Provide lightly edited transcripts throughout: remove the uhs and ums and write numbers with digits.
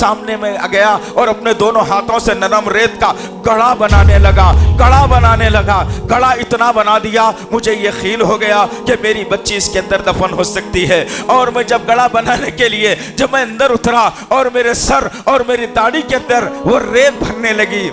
सामने में गया और अपने दोनों हाथों से नरम रेत का गड़ा बनाने लगा, गड़ा बनाने लगा। गड़ा इतना बना दिया, मुझे यकीन हो गया कि मेरी बच्ची इसके अंदर दफन हो सकती है। और मैं जब गड़ा बनाने के लिए जब मैं अंदर उतरा और मेरे सर और मेरी दाढ़ी के अंदर वो रेत भरने लगी,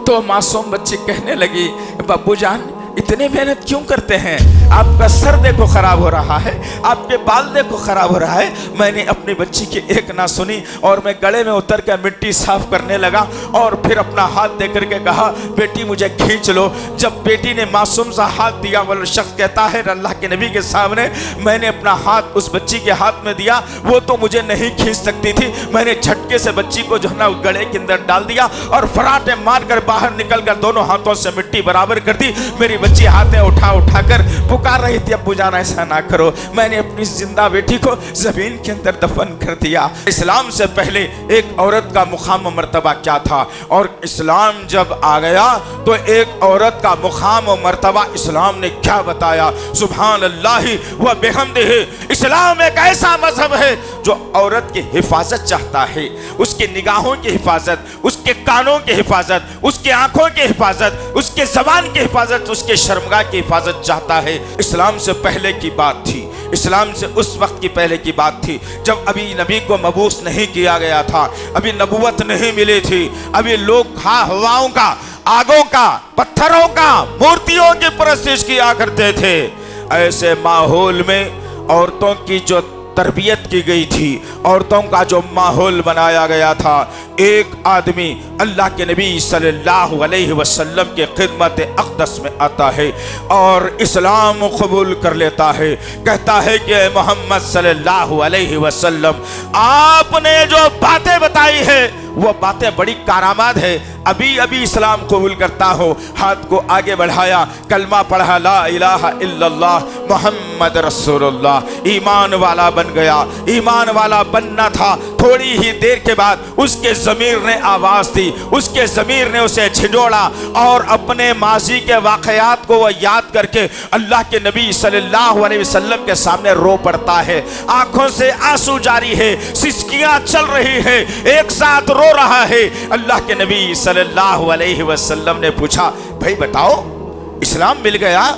तो मासूम बच्ची कहने लगी, बाबू जान इतने मेहनत क्यों करते हैं? आपका सर देखो खराब हो रहा है, आपके बाल देखो खराब हो रहा है। मैंने अपनी बच्ची की एक ना सुनी और मैं गले में उतर कर मिट्टी साफ करने लगा और फिर अपना हाथ दे करके कहा, बेटी मुझे खींच लो। जब बेटी ने मासूम सा हाथ दिया, वो शख्स कहता है अल्लाह के नबी के सामने मैंने अपना हाथ उस बच्ची के हाथ में दिया, वो तो मुझे नहीं खींच सकती थी। मैंने झटके से बच्ची को जो है ना गले के अंदर डाल दिया और फराटे मार कर बाहर निकल कर दोनों हाथों से मिट्टी बराबर कर दी। मेरी बच्ची हाथें उठा उठा कर पुकार रही थी, अब्बू जान ऐसा ना करो। मैंने अपनी जिंदा बेटी को जमीन के अंदर दफन कर दिया। इस्लाम से पहले एक औरत का मुकाम मर्तबा क्या था, और इस्लाम जब आ गया तो एक औरत का मुकाम मर्तबा इस्लाम ने क्या बताया। सुभान अल्लाह व बिहम्दिही। इस्लाम एक ऐसा मजहब है जो औरत की हिफाजत चाहता है, उसकी निगाहों की हिफाजत, उसके कानों की हिफाजत, उसकी आंखों की हिफाजत, उसके ज़बान की हिफाजत, उसके शर्मगाह की हिफाजत चाहता है। इस्लाम से पहले की बात थी, इस्लाम से उस वक्त की पहले की बात थी जब अभी नबी को मबूस नहीं किया गया था, अभी नबुवत नहीं मिली थी, अभी लोग हवाओं का, आगों का, पत्थरों का, मूर्तियों की परस्तिश किया करते थे। ऐसे माहौल में औरतों की जो तरबियत की गई थी, औरतों का जो माहौल बनाया गया था, एक आदमी अल्लाह के नबी सल्लल्लाहु अलैहि वसल्लम के खिदमत अक़दस में आता है और इस्लाम कबूल कर लेता है। कहता है कि मोहम्मद सल्लल्लाहु अलैहि वसल्लम आपने जो बातें बताई है वो बातें बड़ी कारामत है, अभी अभी इस्लाम कबूल करता हो। हाथ को आगे बढ़ाया, कलमा पढ़ा, ला इलाहा इल्लल्लाह मोहम्मद रसूलुल्लाह, ईमान वाला बन गया। ईमान वाला बनना था, थोड़ी ही देर के बाद उसके ज़मीर ने आवाज़ दी, उसके ज़मीर ने उसे झिझोड़ा और अपने माजी के वाक़यात को वह याद करके अल्लाह के नबी सल्लल्लाहु अलैहि वसल्लम के सामने रो पड़ता है। आंखों से आंसू जारी है, सिसकियां चल रही है, एक साथ रो रहा है। अल्लाह के नबी सल्लल्लाहु अलैहि वसल्लम ने पूछा, भाई बताओ इस्लाम मिल गया,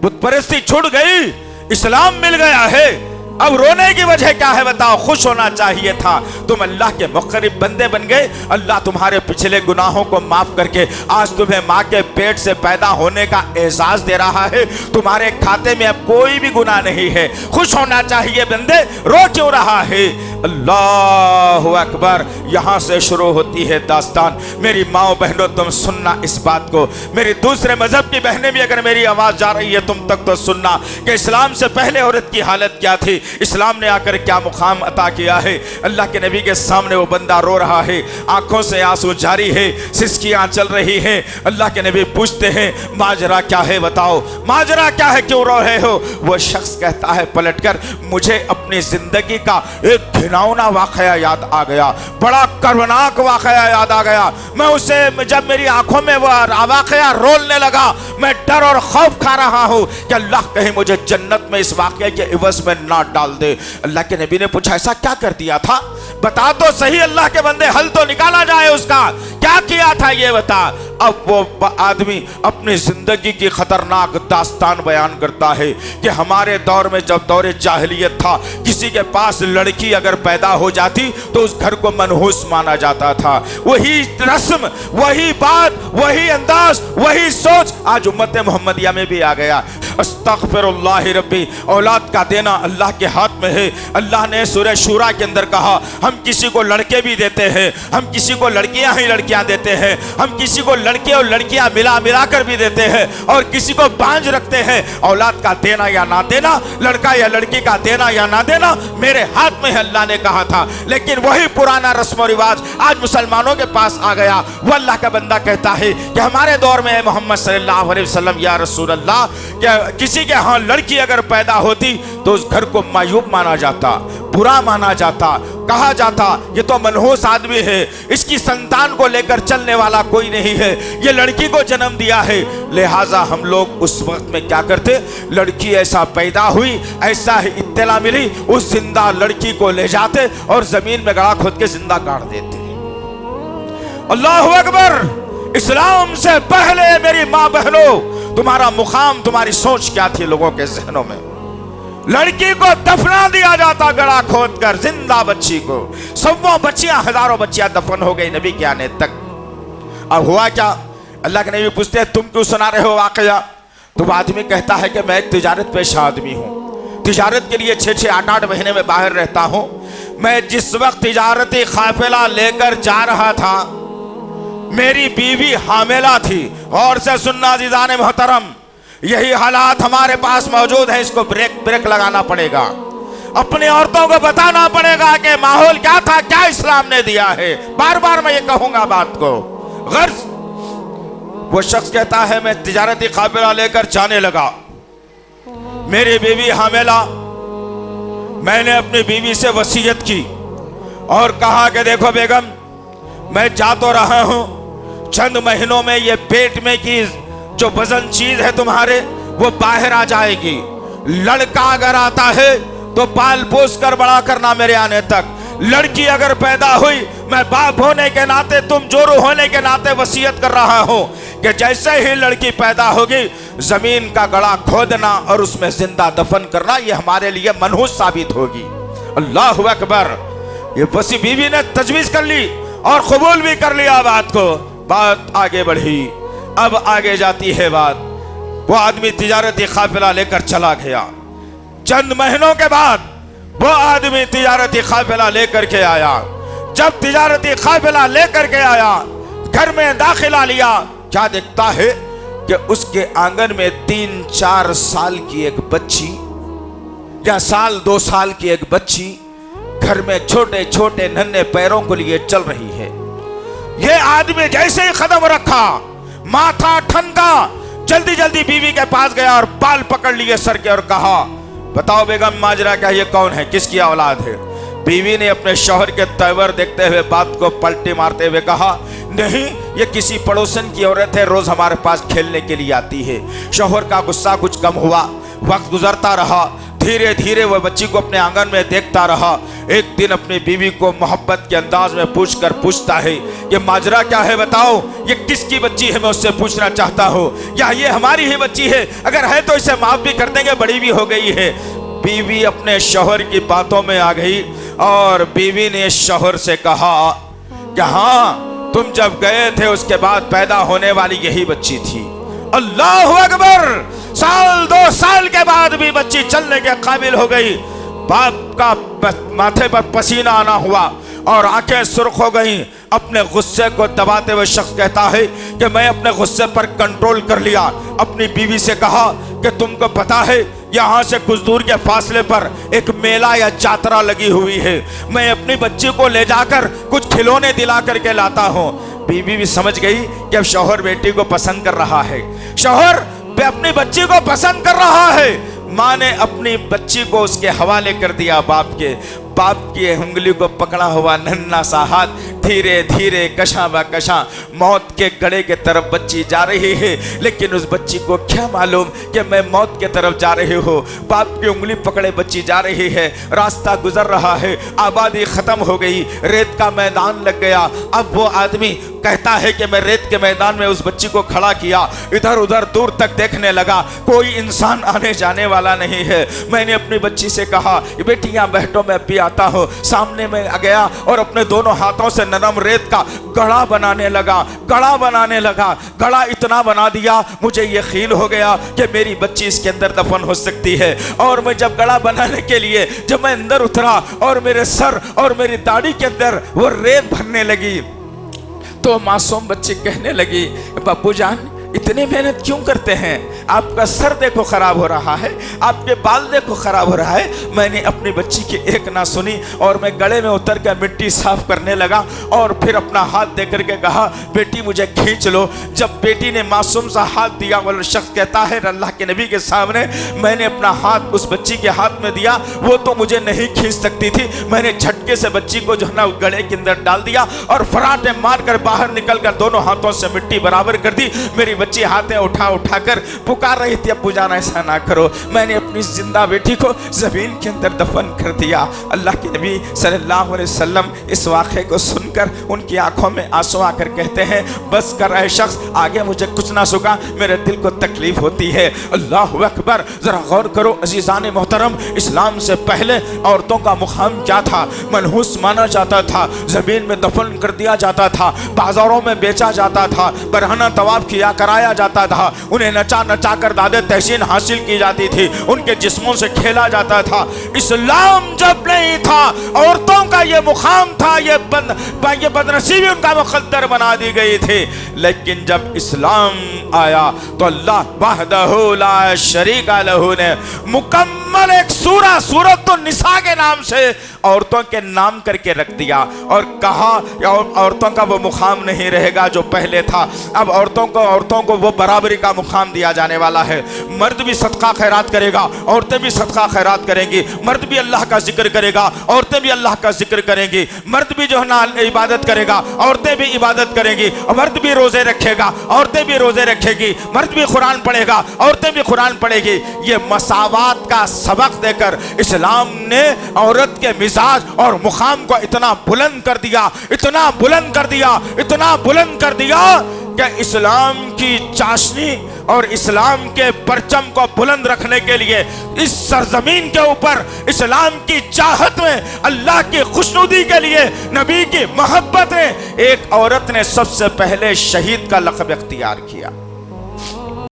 बुत परस्ती छूट गई, इस्लाम मिल गया है, अब रोने की वजह क्या है बताओ? खुश होना चाहिए था, तुम अल्लाह के मुक़र्रब बंदे बन गए। अल्लाह तुम्हारे पिछले गुनाहों को माफ करके आज तुम्हें माँ के पेट से पैदा होने का एजाज दे रहा है, तुम्हारे खाते में अब कोई भी गुनाह नहीं है। खुश होना चाहिए बंदे, रो क्यों रहा है? अल्लाहु अकबर। यहाँ से शुरू होती है दास्तान। मेरी माओ बहनों तुम सुनना इस बात को, मेरी दूसरे मजहब की बहनें भी अगर मेरी आवाज़ जा रही है तुम तक तो सुनना कि इस्लाम से पहले औरत की हालत क्या थी, इस्लाम ने आकर क्या मुकाम अता किया है। अल्लाह के नबी के सामने वो बंदा रो रहा है, आंखों से आंसू जारी है, सिसकियां चल रही हैं। अल्लाह के नबी पूछते हैं माजरा क्या है बताओ, माजरा क्या है, क्यों रो रहे हो? वो शख्स कहता है पलटकर, मुझे अपनी जिंदगी का एक घिनौना वाकया याद आ गया, बड़ा कर्मनाक वाकया याद आ गया। मैं उसे जब मेरी आंखों में वह वाकया रोलने लगा, मैं डर और खौफ खा रहा हूँ कि अल्लाह कहीं मुझे जन्नत में इस वाकये के इवज में ना डाल दे। अल्लाह के नबी ने पूछा ऐसा क्या कर दिया था, बता तो सही अल्लाह के बंदे, हल तो निकाला जाए उसका, क्या किया था ये बता। अब वो आदमी अपनी जिंदगी की खतरनाक दास्तान बयान करता है कि हमारे दौर में जब दौर जाहिलियत था, किसी के पास लड़की अगर पैदा हो जाती तो उस घर को मनहूस माना जाता था। वही रस्म, वही बात, वही अंदाज, वही सोच आज उम्मत मोहम्मदिया में भी आ गया। अस्तगफिरुल्लाह रब्बी, औलाद का देना अल्लाह के हाथ में है। अल्लाह ने सूरह शूरा के अंदर कहा, हम किसी को लड़के भी देते हैं, हम किसी को लड़कियां ही लड़कियां देते हैं, हम किसी को लड़के और लड़कियां मिला कर भी देते हैं, और किसी को बांझ रखते हैं। औलाद का देना या ना देना, लड़का या लड़की का देना या ना देना मेरे हाथ में है, अल्लाह ने कहा था। लेकिन वही पुराना रस्म और रिवाज आज मुसलमानों के पास आ गया। वो अल्लाह का बंदा कहता है कि हमारे दौर में मोहम्मद सल्लल्लाहु अलैहि वसल्लम, या रसूल अल्लाह, क्या किसी के यहाँ लड़की अगर पैदा होती तो उस घर को मायूब माना जाता, बुरा माना जाता, कहा जाता ये तो मनहूस आदमी है, इसकी संतान को लेकर चलने वाला कोई नहीं है, ये लड़की को जन्म दिया है। लिहाजा हम लोग उस वक्त में क्या करते, लड़की ऐसा पैदा हुई, ऐसा ही इत्तला मिली, उस जिंदा लड़की को ले जाते और जमीन में गड़ा खोद के जिंदा गाड़ देते। अल्लाह अकबर। इस्लाम से पहले मेरी माँ बहनों, तुम्हारा मुकाम, तुम्हारी सोच क्या थी लोगों के जहनों में? लड़की को दफना दिया जाता गड़ा खोद कर, जिंदा बच्ची को। सौ बच्चियां, हजारों बच्चियां दफन हो गई नबी के आने तक। अब हुआ क्या? अल्लाह के नबी पूछते हैं तुम क्यों सुना रहे हो वाकया? तो आदमी कहता है कि मैं एक तिजारत पेशा आदमी हूँ, तिजारत के लिए 6-6, 8-8 महीने में बाहर रहता हूँ। मैं जिस वक्त तिजारती काफिला लेकर जा रहा था, मेरी बीवी हामिला थी। और से सुनना अज़ीज़ान मोहतरम, यही हालात हमारे पास मौजूद है। इसको ब्रेक लगाना पड़ेगा, अपनी औरतों को बताना पड़ेगा कि माहौल क्या था, क्या इस्लाम ने दिया है। बार बार मैं ये कहूंगा बात को। गर्ज वो शख्स कहता है मैं तिजारती काफिला लेकर जाने लगा, मेरी बीवी हामिला। मैंने अपनी बीवी से वसीयत की और कहा कि देखो बेगम, मैं जा तो रहा हूं, चंद महीनों में ये पेट में की जो वजन चीज है तुम्हारे, वो बाहर आ जाएगी। लड़का अगर आता है तो पाल पोस कर बड़ा करना मेरे आने तक। लड़की अगर पैदा हुई, मैं बाप होने के नाते, तुम जोरू होने के नाते वसीयत कर रहा हूं कि जैसे ही लड़की पैदा होगी, जमीन का गड़ा खोदना और उसमें जिंदा दफन करना, ये हमारे लिए मनहूस साबित होगी। अल्लाह अकबर। ये वसी बीवी ने तजवीज कर ली और कबूल भी कर लिया बात को। बात आगे बढ़ी। अब आगे जाती है बात, वो आदमी तिजारती काफिला लेकर चला गया। चंद महीनों के बाद वो आदमी तिजारती काफिला लेकर के आया। जब तिजारती काफिला लेकर के आया, घर में दाखिला लिया, क्या देखता है कि उसके आंगन में 3-4 साल की एक बच्ची या 1-2 साल की एक बच्ची घर में छोटे छोटे नन्हे पैरों को लिए चल रही है। ये आदमी जैसे ही कदम रखा, माथा ठनका, जल्दी जल्दी बीवी के पास गया और बाल पकड़ लिए सर के और कहा बताओ बेगम माजरा क्या, ये कौन है, किसकी औलाद है? बीवी ने अपने शौहर के तेवर देखते हुए बात को पलटी मारते हुए कहा नहीं, ये किसी पड़ोसन की औरत है, रोज हमारे पास खेलने के लिए आती है। शौहर का गुस्सा कुछ कम हुआ, वक्त गुजरता रहा, धीरे धीरे वह बच्ची को अपने आंगन में देखता रहा। एक दिन अपनी बीवी को मोहब्बत के अंदाज में पूछता है कि माजरा क्या है, बताओ ये किसकी बच्ची है, मैं उससे पूछना चाहता हूँ, या ये हमारी ही बच्ची है? अगर है तो इसे माफ भी कर देंगे, बड़ी भी हो गई है। बीवी अपने शौहर की बातों में आ गई और बीवी ने शौहर से कहा कि हाँ, तुम जब गए थे उसके बाद पैदा होने वाली यही बच्ची थी। अल्लाह अकबर। 1-2 साल के बाद भी बच्ची चलने के काबिल हो गई। बाप का माथे पर पसीना आना हुआ और आंखें सुर्ख हो गई। अपने गुस्से को दबाते हुए शख्स कहता है कि मैं अपने गुस्से पर कंट्रोल कर लिया। अपनी बीवी से कहा कि तुमको पता है यहाँ से कुछ दूर के फासले पर एक मेला या जातरा लगी हुई है, मैं अपनी बच्ची को ले जाकर कुछ खिलौने दिला करके लाता हूँ। बीवी भी समझ गई कि अब शौहर बेटी को पसंद कर रहा है, शौहर अपनी बच्ची को पसंद कर रहा है। माँ ने अपनी बच्ची को उसके हवाले कर दिया बाप के। बाप की उंगली को पकड़ा हुआ नन्हा सा हाथ धीरे धीरे कशा ब कशा मौत के गड़े के तरफ बच्ची जा रही है, लेकिन उस बच्ची को क्या मालूम कि मैं मौत के तरफ जा रही हूँ। बाप की उंगली पकड़े बच्ची जा रही है, रास्ता गुजर रहा है, आबादी खत्म हो गई, रेत का मैदान लग गया। अब वो आदमी कहता है कि मैं रेत के मैदान में उस बच्ची को खड़ा किया, इधर उधर दूर तक देखने लगा, कोई इंसान आने जाने वाला नहीं है। मैंने अपनी बच्ची से कहा बेटी यहाँ बैठो, मैं अभी आता हूँ। सामने में आ गया और अपने दोनों हाथों से नरम रेत का गड़ा बनाने लगा, गड़ा बनाने लगा। गड़ा इतना बना दिया मुझे ये ख्याल हो गया कि मेरी बच्ची इसके अंदर दफन हो सकती है। और मैं जब गड़ा बनाने के लिए जब मैं अंदर उतरा और मेरे सर और मेरी दाढ़ी के अंदर वो रेत भरने लगी, तो मासूम बच्ची कहने लगी बापू जान इतनी मेहनत क्यों करते हैं? आपका सर देखो खराब हो रहा है, आपके बाल देखो खराब हो रहा है। मैंने अपनी बच्ची की एक ना सुनी और मैं गले में उतर कर मिट्टी साफ करने लगा और फिर अपना हाथ दे करके कहा, बेटी मुझे खींच लो। जब बेटी ने मासूम सा हाथ दिया, वो शख्स कहता है अल्लाह के नबी के सामने, मैंने अपना हाथ उस बच्ची के हाथ में दिया, वो तो मुझे नहीं खींच सकती थी। मैंने झटके से बच्ची को जो है ना गले के अंदर डाल दिया और फराटे मारकर बाहर निकलकर दोनों हाथों से मिट्टी बराबर कर दी। मेरी बच्ची हाथें उठा उठा कर पुकार रही थी, अब्बू जान ऐसा ना करो। मैंने अपनी जिंदा बेटी को जमीन के अंदर दफन कर दिया। अल्लाह के नबी सल्लल्लाहु अलैहि वसल्लम इस वाक़े को सुनकर उनकी आंखों में आंसू आकर कहते हैं, बस कर ऐ शख्स, आगे मुझे कुछ ना सुगा, मेरे दिल को तकलीफ होती है। अल्लाहु अकबर। जरा गौर करो अजीज़ान मोहतरम, इस्लाम से पहले औरतों का मुकाम क्या था? मनहूस माना जाता था, जमीन में दफन कर दिया जाता था, बाजारों में बेचा जाता था, बरहना तवाफ किया कराया जाता था, उन्हें नचा नचा कर दादे तहसीन हासिल की जाती थी, उनके जिस्मों से खेला जाता था। इस्लाम जब नहीं था, औरतों का ये मुकाम था, ये बदनसीबी उनका मुकद्दर बना दी गई थी। लेकिन जब इस्लाम आया तो अल्लाह वहदहु ला शरीका लहू ने मुकम्मल एक सूरत तो निसा के नाम से औरतों के नाम करके रख दिया और कहा औरतों का वो मुकाम नहीं रहेगा जो पहले था। अब औरतों को वो बराबरी का मुकाम दिया जाने वाला है। मर्द भी सदका खैरात करेगा, औरतें भी सदका खैरात करेंगी, मर्द भी अल्लाह का जिक्र करेगा, औरतें भी अल्लाह का जिक्र करेंगी, मर्द भी जो है ना इबादत करेगा, औरतें भी इबादत करेंगी, मर्द भी रोजे रखेगा, औरतें भी रोजे रखेगी, मर्द भी कुरान पढ़ेगा, औरतें भी कुरान पढ़ेगी। ये मसावात का सबक देकर इस्लाम ने औरत के मिजाज और मुकाम को इतना बुलंद कर दिया, इतना बुलंद कर दिया, इतना बुलंद कर दिया कि इस्लाम की चाशनी और इस्लाम के परचम को बुलंद रखने के लिए इस सरजमीन के ऊपर इस्लाम की चाहत में, अल्लाह की खुशनुदी के लिए, नबी की मोहब्बत में एक औरत ने सबसे पहले शहीद का लक़ब इख्तियार किया।